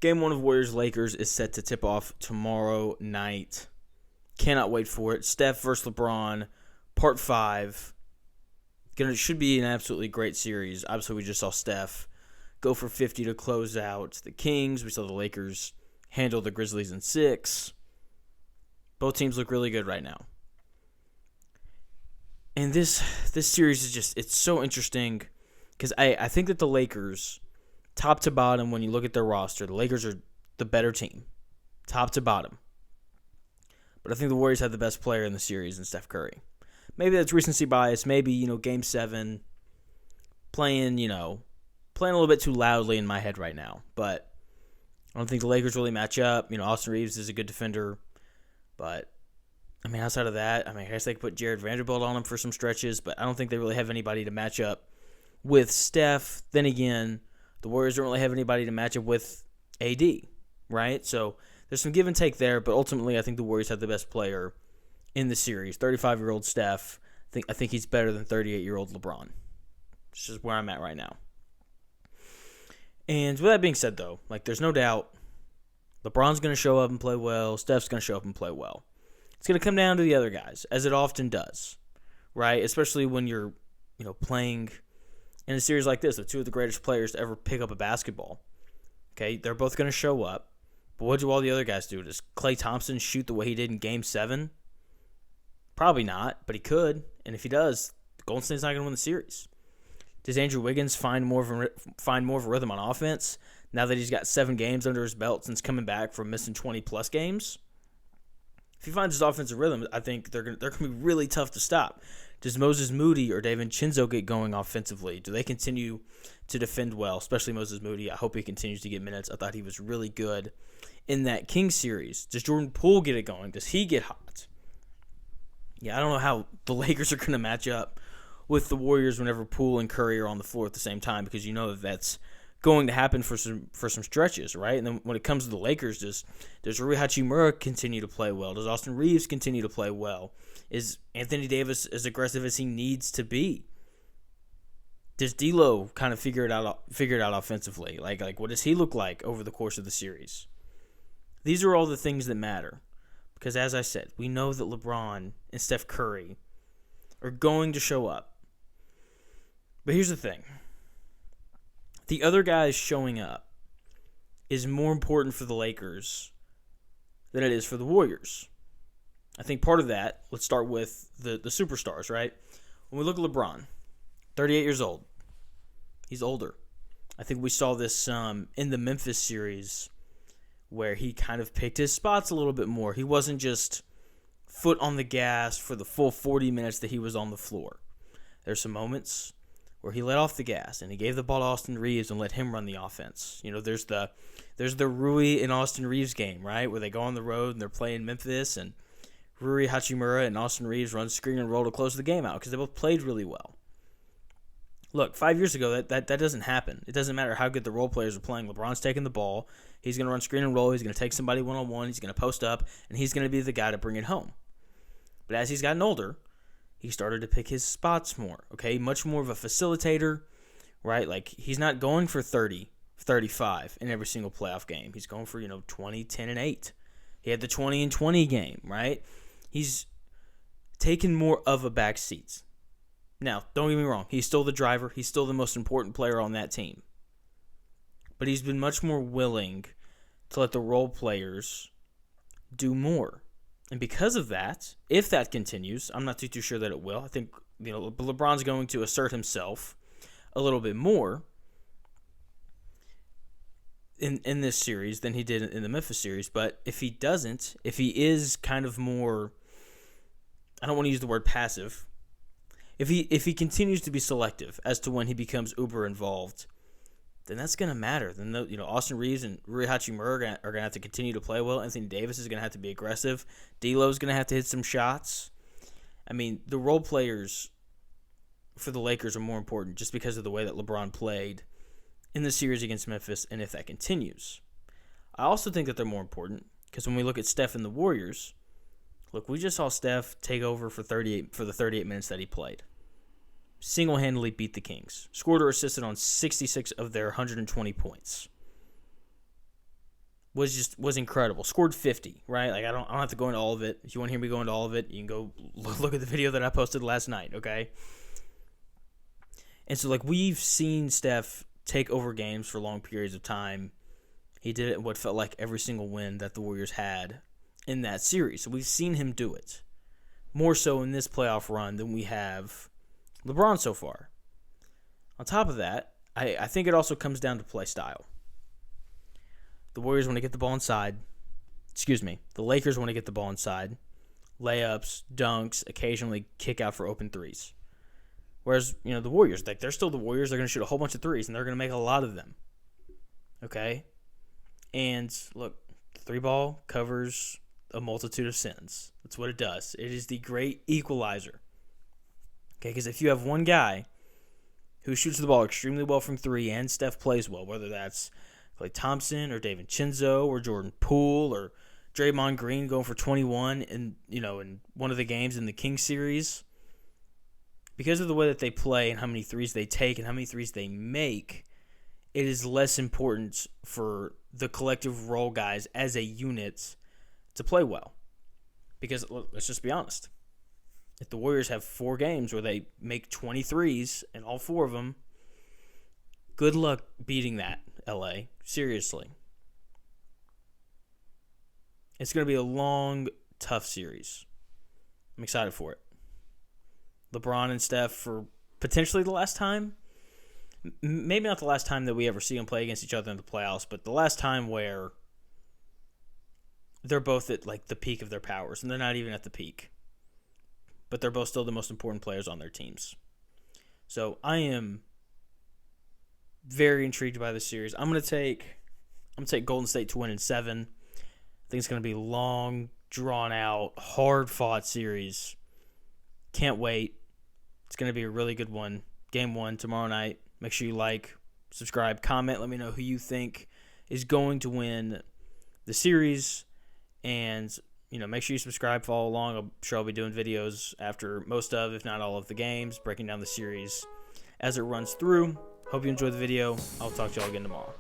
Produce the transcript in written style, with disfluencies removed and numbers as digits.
Game 1 of Warriors-Lakers is set to tip off tomorrow night. Cannot wait for it. Steph versus LeBron, Part 5. Should be an absolutely great series. Obviously, we just saw Steph go for 50 to close out the Kings. We saw the Lakers handle the Grizzlies in 6. Both teams look really good right now. And this series is just, it's so interesting because I think that the Lakers, top to bottom, when you look at their roster, the Lakers are the better team, top to bottom. But I think the Warriors have the best player in the series in Steph Curry. Maybe that's recency bias. Maybe, Game 7, playing a little bit too loudly in my head right now. But I don't think the Lakers really match up. Austin Reeves is a good defender. But, outside of that, I guess they could put Jared Vanderbilt on him for some stretches. But I don't think they really have anybody to match up with Steph. Then again, the Warriors don't really have anybody to match up with AD, right? So there's some give and take there. But ultimately, I think the Warriors have the best player in the series. 35-year-old Steph. I think he's better than 38-year-old LeBron. It's just where I'm at right now. And with that being said, though, there's no doubt LeBron's going to show up and play well. Steph's going to show up and play well. It's going to come down to the other guys, as it often does, right? Especially when you're, playing in a series like this with two of the greatest players to ever pick up a basketball. Okay, they're both going to show up. But what do all the other guys do? Does Klay Thompson shoot the way he did in Game 7? Probably not, but he could. And if he does, Golden State's not going to win the series. Does Andrew Wiggins find more of a rhythm on offense now that he's got 7 games under his belt since coming back from missing 20-plus games? If he finds his offensive rhythm, I think they're going to be really tough to stop. Does Moses Moody or DiVincenzo get going offensively? Do they continue to defend well, especially Moses Moody? I hope he continues to get minutes. I thought he was really good in that Kings series. Does Jordan Poole get it going? Does he get hot? Yeah, I don't know how the Lakers are going to match up with the Warriors whenever Poole and Curry are on the floor at the same time, because that's going to happen for some stretches, right? And then when it comes to the Lakers, does Rui Hachimura continue to play well? Does Austin Reeves continue to play well? Is Anthony Davis as aggressive as he needs to be? Does D'Lo kind of figure it out offensively? Like what does he look like over the course of the series? These are all the things that matter. Because as I said, we know that LeBron and Steph Curry are going to show up. But here's the thing. The other guys showing up is more important for the Lakers than it is for the Warriors. I think part of that, let's start with the superstars, right? When we look at LeBron, 38 years old. He's older. I think we saw this in the Memphis series where he kind of picked his spots a little bit more. He wasn't just foot on the gas for the full 40 minutes that he was on the floor. There's some moments where he let off the gas and he gave the ball to Austin Reeves and let him run the offense. There's the Rui and Austin Reeves game, right, where they go on the road and they're playing Memphis and Rui Hachimura and Austin Reeves run screen and roll to close the game out because they both played really well. Look, 5 years ago, that doesn't happen. It doesn't matter how good the role players are playing. LeBron's taking the ball. He's going to run screen and roll. He's going to take somebody one-on-one. He's going to post up, and he's going to be the guy to bring it home. But as he's gotten older, he started to pick his spots more, okay? Much more of a facilitator, right? He's not going for 30, 35 in every single playoff game. He's going for, 20, 10, and 8. He had the 20 and 20 game, right? He's taken more of a back seat. Now, don't get me wrong. He's still the driver. He's still the most important player on that team. But he's been much more willing to let the role players do more. And because of that, if that continues, I'm not too sure that it will. I think LeBron's going to assert himself a little bit more in this series than he did in the Memphis series. But if he doesn't, if he is kind of more, I don't want to use the word passive, if he continues to be selective as to when he becomes uber involved, then that's going to matter. Then Austin Reeves and Rui Hachimura are going to have to continue to play well. Anthony Davis is going to have to be aggressive. D'Lo is going to have to hit some shots. The role players for the Lakers are more important just because of the way that LeBron played in the series against Memphis, and if that continues. I also think that they're more important because when we look at Steph and the Warriors, look, we just saw Steph take over for the 38 minutes that he played. Single-handedly beat the Kings. Scored or assisted on 66 of their 120 points. was incredible. Scored 50, right? Like I don't have to go into all of it. If you want to hear me go into all of it, you can go look at the video that I posted last night, okay? And so like we've seen Steph take over games for long periods of time. He did it in what felt like every single win that the Warriors had in that series. So we've seen him do it. More so in this playoff run than we have LeBron so far. On top of that, I think it also comes down to play style. The Warriors want to get the ball inside. The Lakers want to get the ball inside. Layups, dunks, occasionally kick out for open threes. Whereas, the Warriors, like they're still the Warriors. They're going to shoot a whole bunch of threes, and they're going to make a lot of them. Okay? And, look, the three ball covers a multitude of sins. That's what it does. It is the great equalizer. Okay? Because if you have one guy who shoots the ball extremely well from three and Steph plays well, whether that's Klay Thompson or DiVincenzo or Jordan Poole or Draymond Green going for 21 in one of the games in the Kings series, because of the way that they play and how many threes they take and how many threes they make, it is less important for the collective role guys as a unit to play well. Because let's just be honest. If the Warriors have 4 games where they make 23s and all 4 of them, good luck beating that, LA. Seriously. It's going to be a long, tough series. I'm excited for it. LeBron and Steph for potentially the last time. Maybe not the last time that we ever see them play against each other in the playoffs, but the last time where they're both at like the peak of their powers, and they're not even at the peak. But they're both still the most important players on their teams. So I am very intrigued by this series. I'm gonna take Golden State to win in 7. I think it's gonna be long, drawn out, hard fought series. Can't wait. It's gonna be a really good one. Game 1 tomorrow night. Make sure you like, subscribe, comment. Let me know who you think is going to win the series. And make sure you subscribe, follow along. I'm sure I'll be doing videos after most of, if not all of the games, breaking down the series as it runs through. Hope you enjoyed the video. I'll talk to y'all again tomorrow.